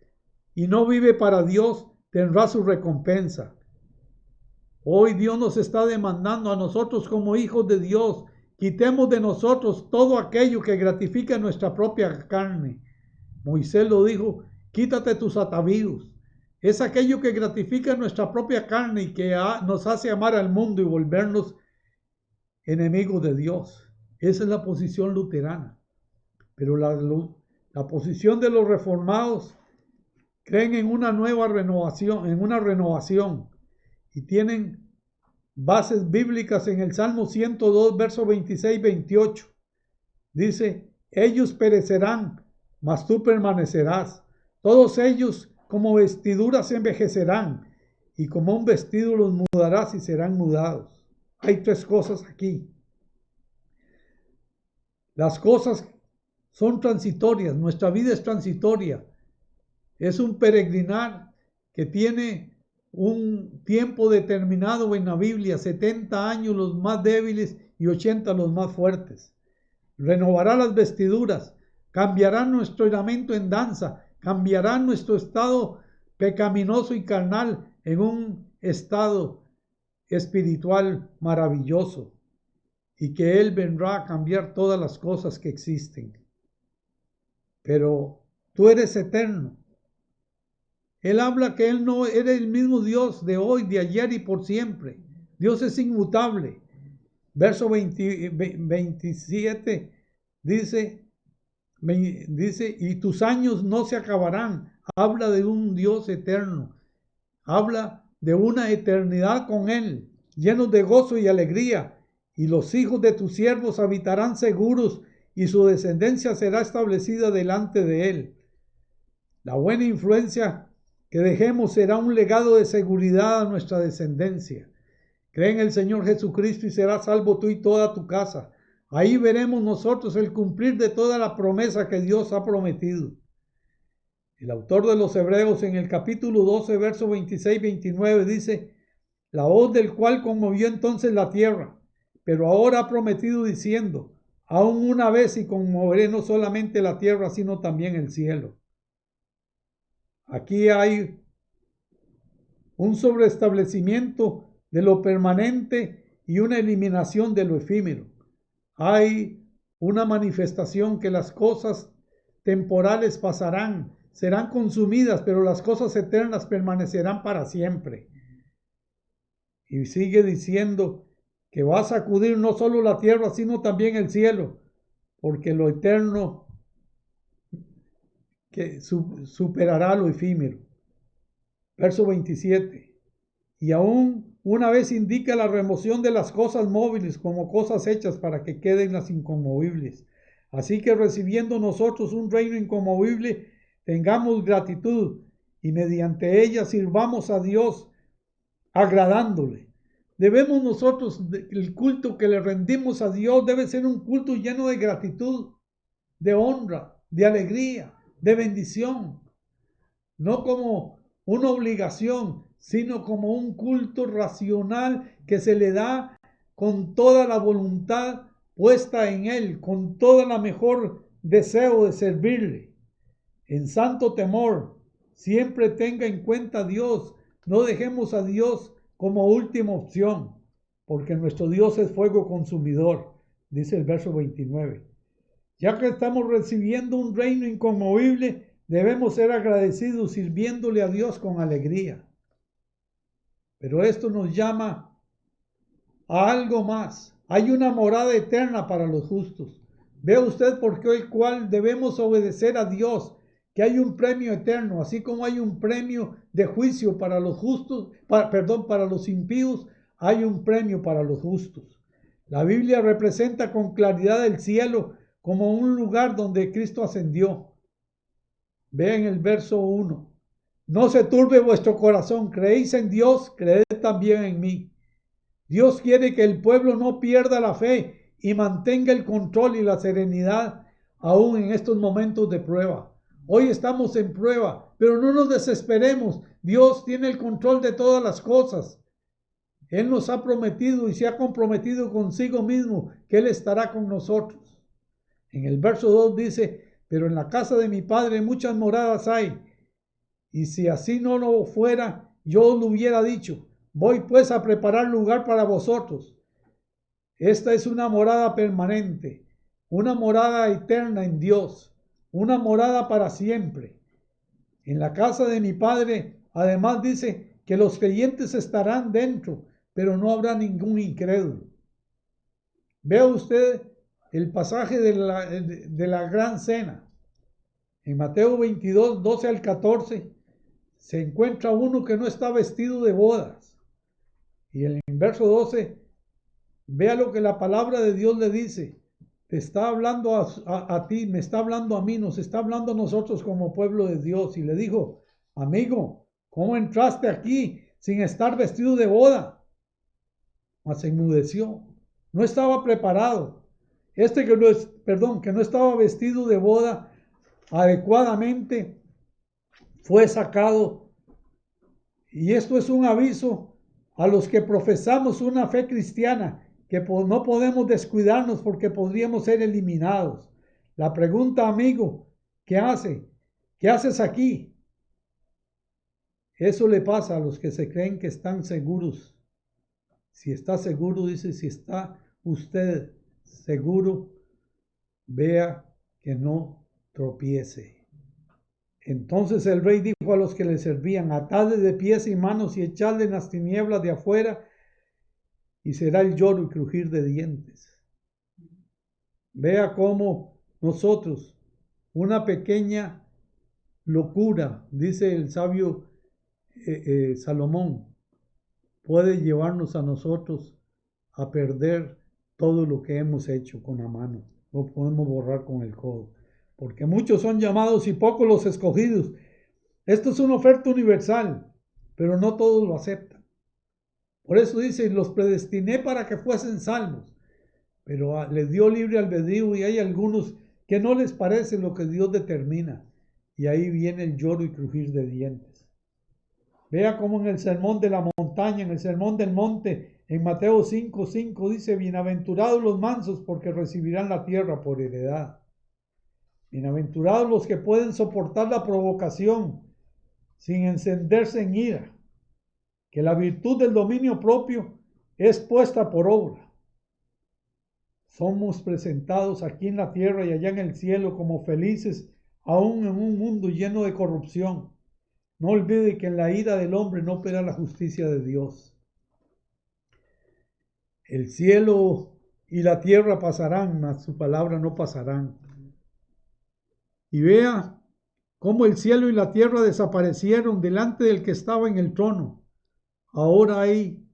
y no vive para Dios tendrá su recompensa. Hoy Dios nos está demandando a nosotros como hijos de Dios, quitemos de nosotros todo aquello que gratifica nuestra propia carne. Moisés lo dijo, quítate tus atavíos. Es aquello que gratifica nuestra propia carne y que nos hace amar al mundo y volvernos enemigos de Dios. Esa es la posición luterana. Pero la posición de los reformados creen en una nueva renovación, y tienen bases bíblicas en el Salmo 102, versos 26 y 28. Dice, ellos perecerán, mas tú permanecerás. Todos ellos como vestiduras se envejecerán, y como un vestido los mudarás y serán mudados. Hay tres cosas aquí. Las cosas son transitorias, nuestra vida es transitoria. Es un peregrinar que tiene un tiempo determinado en la Biblia, 70 años los más débiles y 80 los más fuertes. Renovará las vestiduras, cambiará nuestro lamento en danza, cambiará nuestro estado pecaminoso y carnal en un estado espiritual maravilloso, y que Él vendrá a cambiar todas las cosas que existen. Pero tú eres eterno. Él habla que Él no eres el mismo Dios de hoy, de ayer y por siempre. Dios es inmutable. Verso 27 dice, y tus años no se acabarán. Habla de un Dios eterno. Habla de una eternidad con Él, llenos de gozo y alegría. Y los hijos de tus siervos habitarán seguros, y su descendencia será establecida delante de Él. La buena influencia que dejemos será un legado de seguridad a nuestra descendencia. Cree en el Señor Jesucristo y serás salvo tú y toda tu casa. Ahí veremos nosotros el cumplir de toda la promesa que Dios ha prometido. El autor de los Hebreos en el capítulo 12, verso 26-29 dice, la voz del cual conmovió entonces la tierra, pero ahora ha prometido diciendo, aún una vez y conmoveré no solamente la tierra, sino también el cielo. Aquí hay un sobreestablecimiento de lo permanente y una eliminación de lo efímero. Hay una manifestación que las cosas temporales pasarán, serán consumidas, pero las cosas eternas permanecerán para siempre. Y sigue diciendo que va a sacudir no solo la tierra, sino también el cielo, porque lo eterno que superará lo efímero. Verso 27. Y aún una vez indica la remoción de las cosas móviles como cosas hechas para que queden las inconmovibles. Así que recibiendo nosotros un reino inconmovible, tengamos gratitud y mediante ella sirvamos a Dios agradándole. Debemos nosotros, el culto que le rendimos a Dios debe ser un culto lleno de gratitud, de honra, de alegría, de bendición. No como una obligación, sino como un culto racional que se le da con toda la voluntad puesta en él, con toda la mejor deseo de servirle. En santo temor, siempre tenga en cuenta a Dios. No dejemos a Dios como última opción, porque nuestro Dios es fuego consumidor, dice el verso 29. Ya que estamos recibiendo un reino inconmovible, debemos ser agradecidos sirviéndole a Dios con alegría. Pero esto nos llama a algo más. Hay una morada eterna para los justos. Ve usted por qué el cual debemos obedecer a Dios, que hay un premio eterno, así como hay un premio de juicio para los justos, para los impíos, hay un premio para los justos. La Biblia representa con claridad el cielo como un lugar donde Cristo ascendió. Vean el verso 1. No se turbe vuestro corazón, creéis en Dios, creed también en mí. Dios quiere que el pueblo no pierda la fe y mantenga el control y la serenidad aún en estos momentos de prueba. Hoy estamos en prueba, pero no nos desesperemos. Dios tiene el control de todas las cosas. Él nos ha prometido y se ha comprometido consigo mismo que Él estará con nosotros. En el verso 2 dice, pero en la casa de mi Padre muchas moradas hay. Y si así no lo fuera, yo os lo hubiera dicho. Voy pues a preparar lugar para vosotros. Esta es una morada permanente, una morada eterna en Dios, una morada para siempre. En la casa de mi Padre, además dice que los creyentes estarán dentro, pero no habrá ningún incrédulo. Vea usted el pasaje de la gran cena. En Mateo 22, 12 al 14, se encuentra uno que no está vestido de bodas. Y en el verso 12, vea lo que la palabra de Dios le dice. Te está hablando a ti, me está hablando a mí, nos está hablando a nosotros como pueblo de Dios. Y le dijo, amigo, ¿cómo entraste aquí sin estar vestido de boda? Mas se enmudeció, no estaba preparado. Que no estaba vestido de boda adecuadamente, fue sacado. Y esto es un aviso a los que profesamos una fe cristiana, que no podemos descuidarnos porque podríamos ser eliminados. La pregunta, amigo, ¿qué hace? ¿Qué haces aquí? Eso le pasa a los que se creen que están seguros. Si está seguro, dice, si está usted seguro, vea que no tropiece. Entonces el rey dijo a los que le servían, atadle de pies y manos y echadle en las tinieblas de afuera, y será el lloro y crujir de dientes. Vea cómo nosotros, una pequeña locura, dice el sabio Salomón, puede llevarnos a nosotros a perder todo lo que hemos hecho con la mano. Lo podemos borrar con el codo. Porque muchos son llamados y pocos los escogidos. Esto es una oferta universal, pero no todos lo aceptan. Por eso dice, los predestiné para que fuesen salvos, pero les dio libre albedrío y hay algunos que no les parece lo que Dios determina. Y ahí viene el lloro y crujir de dientes. Vea cómo en el sermón de la montaña, en el sermón del monte, en Mateo 5:5 dice, bienaventurados los mansos porque recibirán la tierra por heredad. Bienaventurados los que pueden soportar la provocación, sin encenderse en ira, que la virtud del dominio propio es puesta por obra. Somos presentados aquí en la tierra y allá en el cielo como felices, aún en un mundo lleno de corrupción. No olvide que en la ira del hombre no opera la justicia de Dios. El cielo y la tierra pasarán, mas su palabra no pasarán. Y vea cómo el cielo y la tierra desaparecieron delante del que estaba en el trono. Ahora hay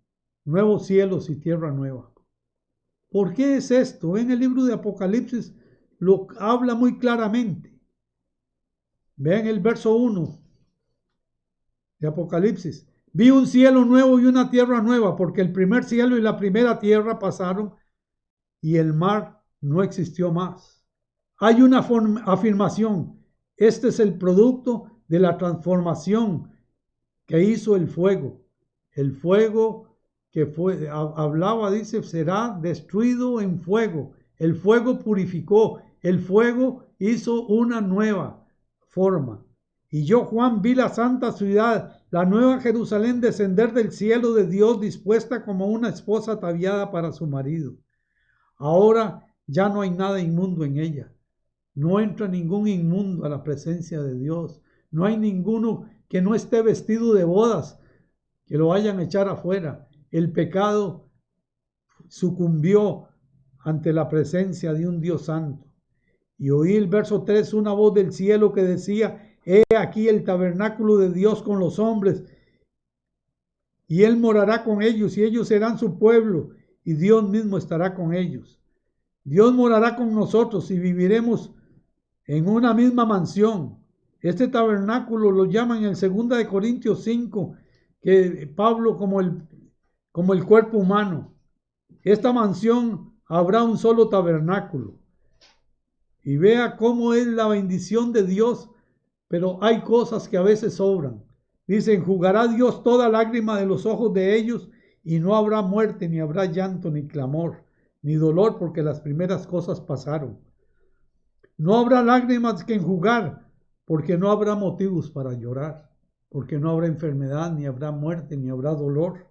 nuevos cielos y tierra nueva. ¿Por qué es esto? En el libro de Apocalipsis lo habla muy claramente. Vean el verso 1 de Apocalipsis. Vi un cielo nuevo y una tierra nueva, porque el primer cielo y la primera tierra pasaron y el mar no existió más. Hay una afirmación. Este es el producto de la transformación que hizo el fuego. El fuego que hablaba, dice, será destruido en fuego. El fuego purificó. El fuego hizo una nueva forma. Y yo, Juan, vi la santa ciudad, la nueva Jerusalén, descender del cielo de Dios, dispuesta como una esposa ataviada para su marido. Ahora ya no hay nada inmundo en ella. No entra ningún inmundo a la presencia de Dios. No hay ninguno que no esté vestido de bodas, que lo vayan a echar afuera. El pecado sucumbió ante la presencia de un Dios santo. Y oí el verso 3, una voz del cielo que decía: he aquí el tabernáculo de Dios con los hombres, y Él morará con ellos, y ellos serán su pueblo, y Dios mismo estará con ellos. Dios morará con nosotros y viviremos en una misma mansión. Este tabernáculo lo llaman en 2 Corintios 5, que Pablo como el cuerpo humano. Esta mansión habrá un solo tabernáculo. Y vea cómo es la bendición de Dios, pero hay cosas que a veces sobran. Dice: enjugará Dios toda lágrima de los ojos de ellos, y no habrá muerte, ni habrá llanto, ni clamor, ni dolor, porque las primeras cosas pasaron. No habrá lágrimas que enjugar, porque no habrá motivos para llorar, porque no habrá enfermedad, ni habrá muerte, ni habrá dolor.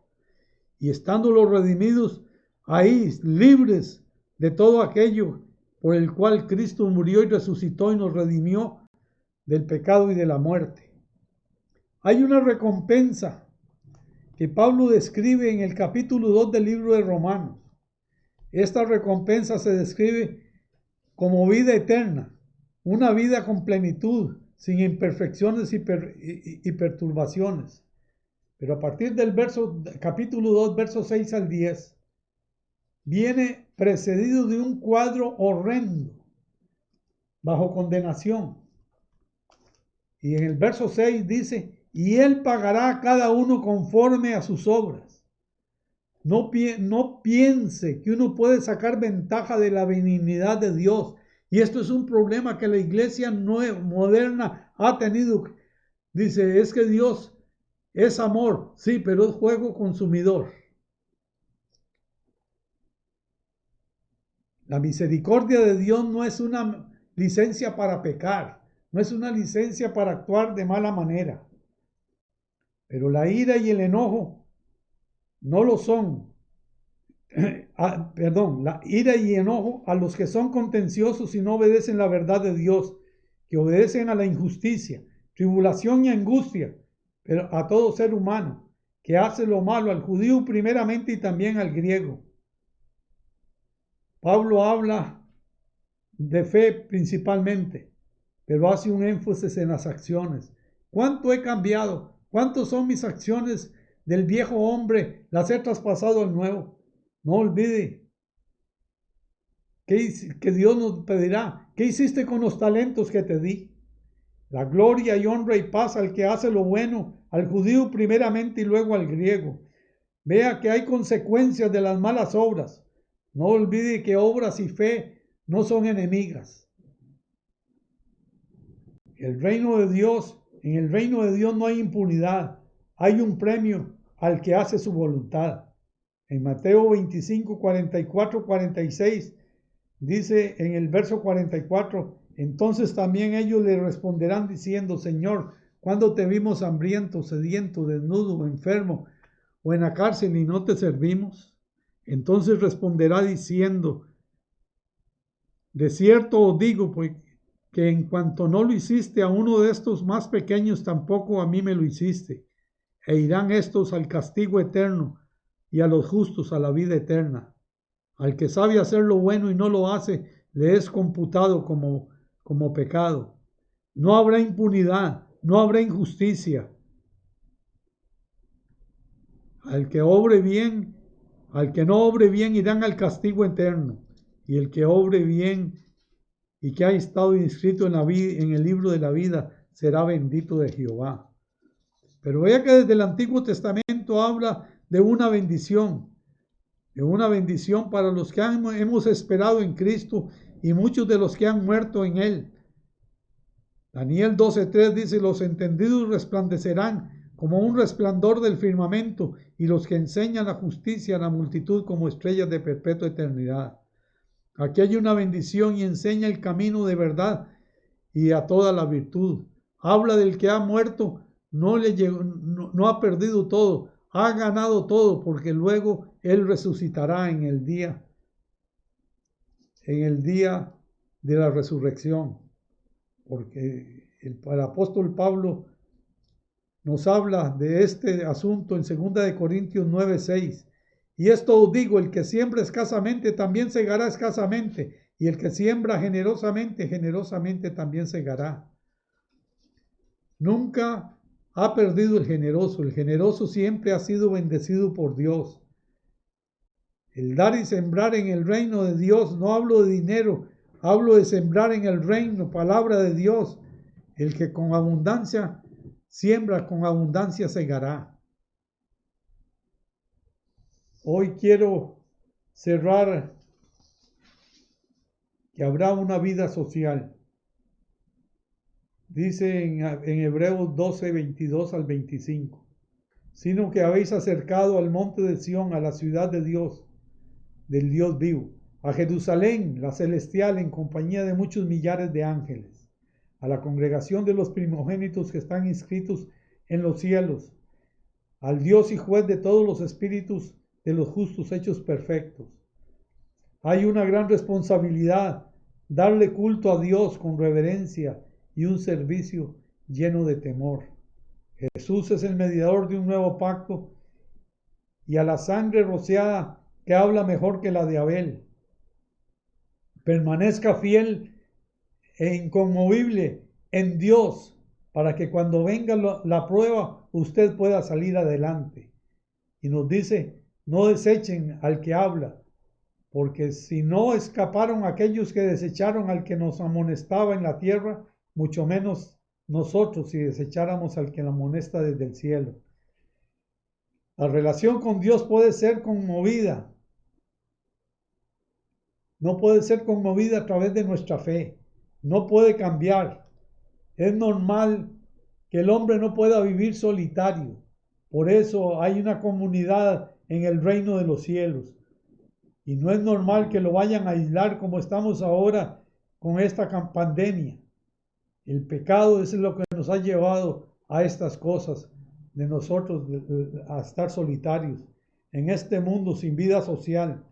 Y estando los redimidos ahí, libres de todo aquello por el cual Cristo murió y resucitó y nos redimió del pecado y de la muerte. Hay una recompensa que Pablo describe en el capítulo 2 del libro de Romanos. Esta recompensa se describe como vida eterna, una vida con plenitud, sin imperfecciones y perturbaciones. Pero a partir del capítulo 2, versos 6 al 10, viene precedido de un cuadro horrendo, bajo condenación. Y en el verso 6 dice: y Él pagará a cada uno conforme a sus obras. No piense que uno puede sacar ventaja de la benignidad de Dios. Y esto es un problema que la iglesia moderna ha tenido. Dice: es que Dios es amor. Sí, pero es fuego consumidor. La misericordia de Dios no es una licencia para pecar. No es una licencia para actuar de mala manera. Pero la ira y el enojo no lo son. La ira y enojo a los que son contenciosos y no obedecen la verdad de Dios, que obedecen a la injusticia, tribulación y angustia, pero a todo ser humano que hace lo malo, al judío primeramente y también al griego. Pablo habla de fe principalmente, pero hace un énfasis en las acciones. ¿Cuánto he cambiado? ¿Cuántas son mis acciones del viejo hombre? Las he traspasado al nuevo. No olvide que Dios nos pedirá: ¿qué hiciste con los talentos que te di? La gloria y honra y paz al que hace lo bueno, al judío primeramente y luego al griego. Vea que hay consecuencias de las malas obras. No olvide que obras y fe no son enemigas. En el reino de Dios no hay impunidad. Hay un premio al que hace su voluntad. En Mateo 25, 44, 46, dice en el verso 44: entonces también ellos le responderán diciendo: Señor, ¿Cuándo te vimos hambriento, sediento, desnudo, enfermo o en la cárcel y no te servimos? Entonces responderá diciendo, de cierto os digo, pues, que en cuanto no lo hiciste a uno de estos más pequeños, tampoco a mí me lo hiciste. E irán estos al castigo eterno y a los justos a la vida eterna. Al que sabe hacer lo bueno y no lo hace, le es computado como pecado. No habrá impunidad, no habrá injusticia. Al que obre bien, al que no obre bien, irán al castigo eterno. Y el que obre bien y que ha estado inscrito en el libro de la vida, será bendito de Jehová. Pero vea que desde el Antiguo Testamento habla de una bendición para los que hemos esperado en Cristo y muchos de los que han muerto en Él. Daniel 12:3 dice, los entendidos resplandecerán como un resplandor del firmamento y los que enseñan la justicia a la multitud como estrellas de perpetua eternidad. Aquí hay una bendición y enseña el camino de verdad y a toda la virtud. Habla del que ha muerto, no ha perdido todo, ha ganado todo, porque luego él resucitará en el día de la resurrección. Porque el apóstol Pablo nos habla de este asunto en 2 Corintios 9:6. Y esto os digo, el que siembra escasamente también segará escasamente, y el que siembra generosamente, generosamente también segará. Nunca ha perdido el generoso siempre ha sido bendecido por Dios. El dar y sembrar en el reino de Dios, no hablo de dinero, hablo de sembrar en el reino, palabra de Dios. El que con abundancia siembra, con abundancia segará. Hoy quiero cerrar que habrá una vida social. Dice en Hebreos 12, 22 al 25, sino que habéis acercado al monte de Sión, a la ciudad de Dios, del Dios vivo, a Jerusalén, la celestial, en compañía de muchos millares de ángeles, a la congregación de los primogénitos que están inscritos en los cielos, al Dios y juez de todos los espíritus de los justos hechos perfectos. Hay una gran responsabilidad, darle culto a Dios con reverencia y un servicio lleno de temor. Jesús es el mediador de un nuevo pacto y a la sangre rociada que habla mejor que la de Abel. Permanezca fiel e inconmovible en Dios para que cuando venga la prueba usted pueda salir adelante. Y nos dice, no desechen al que habla, porque si no escaparon aquellos que desecharon al que nos amonestaba en la tierra, mucho menos nosotros si desecháramos al que nos amonesta desde el cielo. La relación con Dios puede ser conmovida. No puede ser conmovida a través de nuestra fe. No puede cambiar. Es normal que el hombre no pueda vivir solitario. Por eso hay una comunidad en el reino de los cielos. Y no es normal que lo vayan a aislar como estamos ahora con esta pandemia. El pecado es lo que nos ha llevado a estas cosas, de nosotros a estar solitarios en este mundo sin vida social.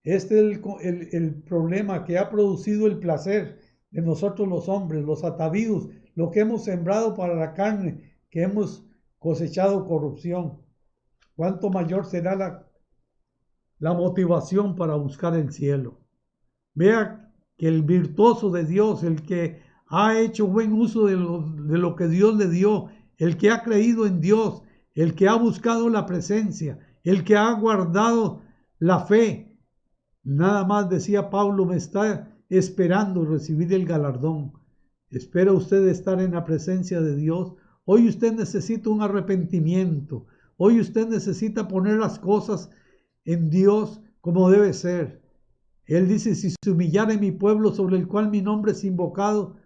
Este es el problema que ha producido el placer de nosotros los hombres, los atavíos, lo que hemos sembrado para la carne, que hemos cosechado corrupción. ¿Cuánto mayor será la motivación para buscar el cielo? Vea que el virtuoso de Dios, el que ha hecho buen uso de lo que Dios le dio, el que ha creído en Dios, el que ha buscado la presencia, el que ha guardado la fe, nada más decía Pablo, me está esperando recibir el galardón. ¿Espera usted estar en la presencia de Dios? Hoy usted necesita un arrepentimiento. Hoy usted necesita poner las cosas en Dios como debe ser. Él dice, si se humillare mi pueblo sobre el cual mi nombre es invocado,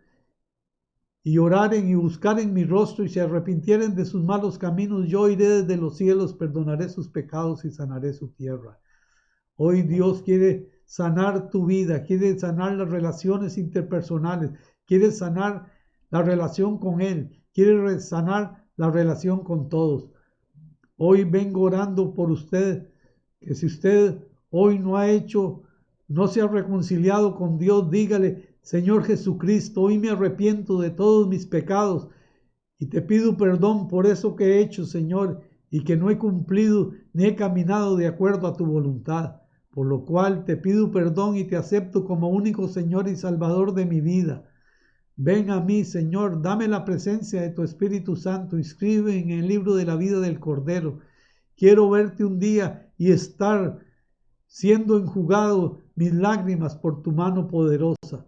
y oraren y buscaren mi rostro y se arrepintieren de sus malos caminos, yo iré desde los cielos, perdonaré sus pecados y sanaré su tierra. Hoy Dios quiere sanar tu vida, quiere sanar las relaciones interpersonales, quiere sanar la relación con Él, quiere sanar la relación con todos. Hoy vengo orando por usted, que si usted hoy no se ha reconciliado con Dios, dígale: Señor Jesucristo, hoy me arrepiento de todos mis pecados y te pido perdón por eso que he hecho, Señor, y que no he cumplido ni he caminado de acuerdo a tu voluntad, por lo cual te pido perdón y te acepto como único Señor y Salvador de mi vida. Ven a mí, Señor, dame la presencia de tu Espíritu Santo, inscribe en el libro de la vida del Cordero. Quiero verte un día y estar siendo enjugado mis lágrimas por tu mano poderosa.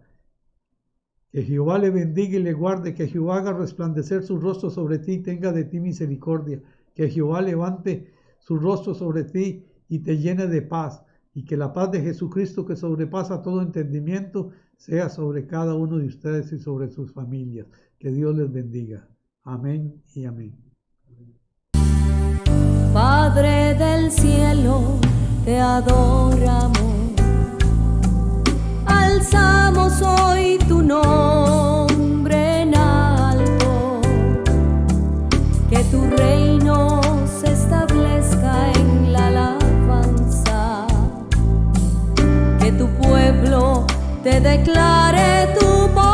Que Jehová le bendiga y le guarde, que Jehová haga resplandecer su rostro sobre ti y tenga de ti misericordia. Que Jehová levante su rostro sobre ti y te llene de paz. Y que la paz de Jesucristo, que sobrepasa todo entendimiento, sea sobre cada uno de ustedes y sobre sus familias. Que Dios les bendiga. Amén y amén. Padre del cielo, te adoramos. Alzamos hoy tu nombre en alto. Que tu reino se establezca en la alabanza. Que tu pueblo te declare tu voz.